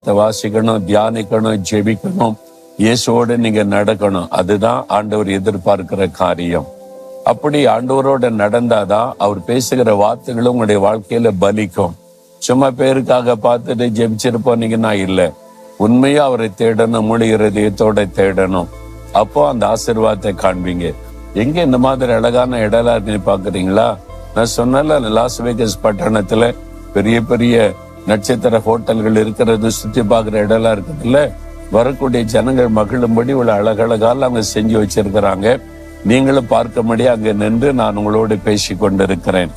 வேதத்தை வாசிக்கணும், தியானிக்கணும், ஜெபிக்கணும், இயேசுவோட நீங்க நடக்கணும். அதுதான் ஆண்டவர் எதிர்பார்க்கிற காரியம். அப்படி ஆண்டவரோட நடந்தாதான் அவர் பேசுகிற வார்த்தைகளும் உங்களுடைய வாழ்க்கையில பலிக்கும். சும்மா பேருக்காக பார்த்துட்டு ஜெபிச்சிட்டு போனீங்கன்னா இல்ல, உண்மையா அவரை தேடணும், முழு இருதயத்தோட தேடணும். அப்போ அந்த ஆசீர்வாதத்தை காண்பீங்க. எங்க இந்த மாதிரி அழகான இடலாம் இருக்குன்னு பாக்குறீங்களா? நான் சொன்னல, லாஸ் வேகஸ் பட்டணத்துல பெரிய பெரிய நட்சத்திர ஹோட்டல்கள் இருக்கிறது, சுத்தி பார்க்கிற இடம்லாம் இருக்குதுல்ல. வரக்கூடிய ஜனங்கள் மகிழும்படி உள்ள அழகழகால அங்க செஞ்சு வச்சிருக்கிறாங்க. நீங்களும் பார்க்கும்படி அங்க நின்று நான் உங்களோடு பேசி கொண்டிருக்கிறேன்.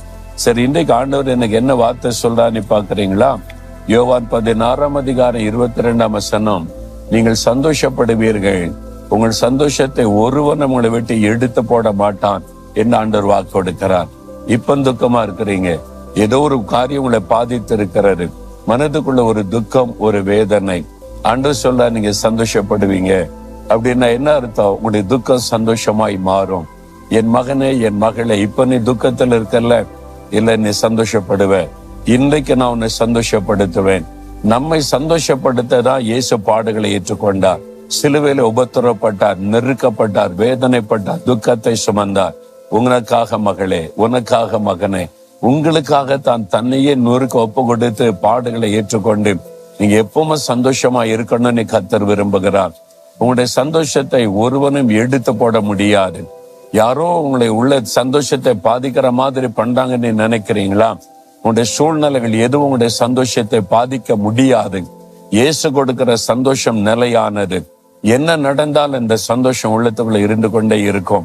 சரி, இன்றைக்கு ஆண்டவர் எனக்கு என்ன வார்த்தை சொல்றான்னு பாக்குறீங்களா? யோவான் 16:22 நீங்கள் சந்தோஷப்படுவீர்கள், உங்கள் சந்தோஷத்தை ஒருவன் உங்களை விட்டு எடுத்து போட மாட்டான் என்று ஆண்டவர் வாக்கு கொடுக்கிறார். இப்ப துக்கமா இருக்கிறீங்க, ஏதோ ஒரு காரியம் உங்களை பாதித்து இருக்கிறது, மனதுக்குள்ள ஒரு துக்கம், ஒரு வேதனை. ஆண்டவர் சொல்ல நீங்க சந்தோஷப்படுவீங்க அப்படின்னா என்ன அர்த்தம்? உங்களுடைய துக்கம் சந்தோஷமாய் மாறும். என் மகனே, என் மகளே, இப்ப நீ துக்கத்துல இருக்கல, இல்ல நீ சந்தோஷப்படுவ. இன்றைக்கு நான் உன்னை சந்தோஷப்படுத்துவேன். நம்மை சந்தோஷப்படுத்ததான் இயேசு பாடுகளை ஏற்றுக்கொண்டார். சிலுவையில உபத்திரப்பட்டார், நெருக்கப்பட்டார், வேதனைப்பட்டார், துக்கத்தை சுமந்தார். உங்களுக்காக மகளே, உனக்காக மகனே, உங்களுக்காக தான் தன்னையே நொறுக்க ஒப்பு கொடுத்து பாடுகளை ஏற்றுக்கொண்டு நீங்க எப்பவுமே சந்தோஷமா இருக்கணும்னு கர்த்தர் விரும்புகிறார். உங்களுடைய சந்தோஷத்தை ஒருவனும் எடுத்து போட முடியாது. யாரோ உங்களை உள்ள சந்தோஷத்தை பாதிக்கிற மாதிரி பண்றாங்கன்னு நினைக்கிறீங்களா? உங்களுடைய சூழ்நிலைகள் எதுவும் உங்களுடைய சந்தோஷத்தை பாதிக்க முடியாது. இயேசு கொடுக்கிற சந்தோஷம் நிலையானது. என்ன நடந்தாலும் இந்த சந்தோஷம் உள்ளத்துக்குள்ள இருந்து கொண்டே இருக்கும்.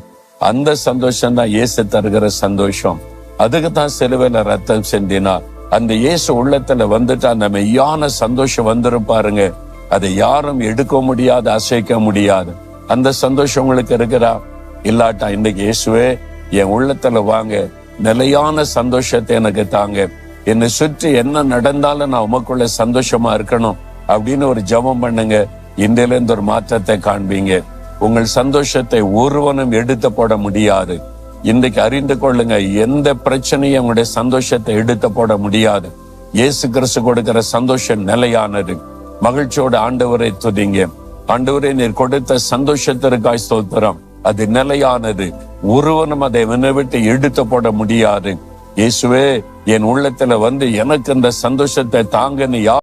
அந்த சந்தோஷம் தான் இயேசு தருகிற சந்தோஷம். அதுக்குத்தான் சிலுவையில ரத்தம் சிந்தினார். அந்த இயேசு உள்ளத்துல வந்துட்டா அந்த மெய்யான சந்தோஷம் வந்துரும் பாருங்க. அதை யாரும் எடுக்க முடியாது, அசைக்க முடியாது. அந்த சந்தோஷம் உங்களுக்கு இருக்கிறா? இல்லாட்டா இன்னைக்கு இயேசுவே என் உள்ளத்துல வாங்க, நிலையான சந்தோஷத்தை எனக்கு தாங்க, என்னை சுற்றி என்ன நடந்தாலும் நான் உமக்குள்ள சந்தோஷமா இருக்கணும் அப்படின்னு ஒரு ஜெபம் பண்ணுங்க. இன்றையில இருந்து ஒரு மாற்றத்தை காண்பீங்க. உங்கள் சந்தோஷத்தை ஒருவனும் எடுத்து போட முடியாது. இன்றைக்கு அறிந்து கொள்ளுங்க, எந்த பிரச்சனையும் உங்களுடைய சந்தோஷத்தை எடுத்து போட முடியாது. இயேசு கிறிஸ்து கொடுக்கிற சந்தோஷம் நிலையானது. மகிழ்ச்சியோட ஆண்டவரை துதிங்க. ஆண்டவரே, நீர் கொடுத்த சந்தோஷத்திற்காய் ஸ்தோத்திரம். அது நிலையானது. ஒருவனும் அதை விட்டு எடுத்து போட முடியாது. இயேசுவே, என் உள்ளத்துல வந்து எனக்கு இந்த சந்தோஷத்தை தாங்கன்னு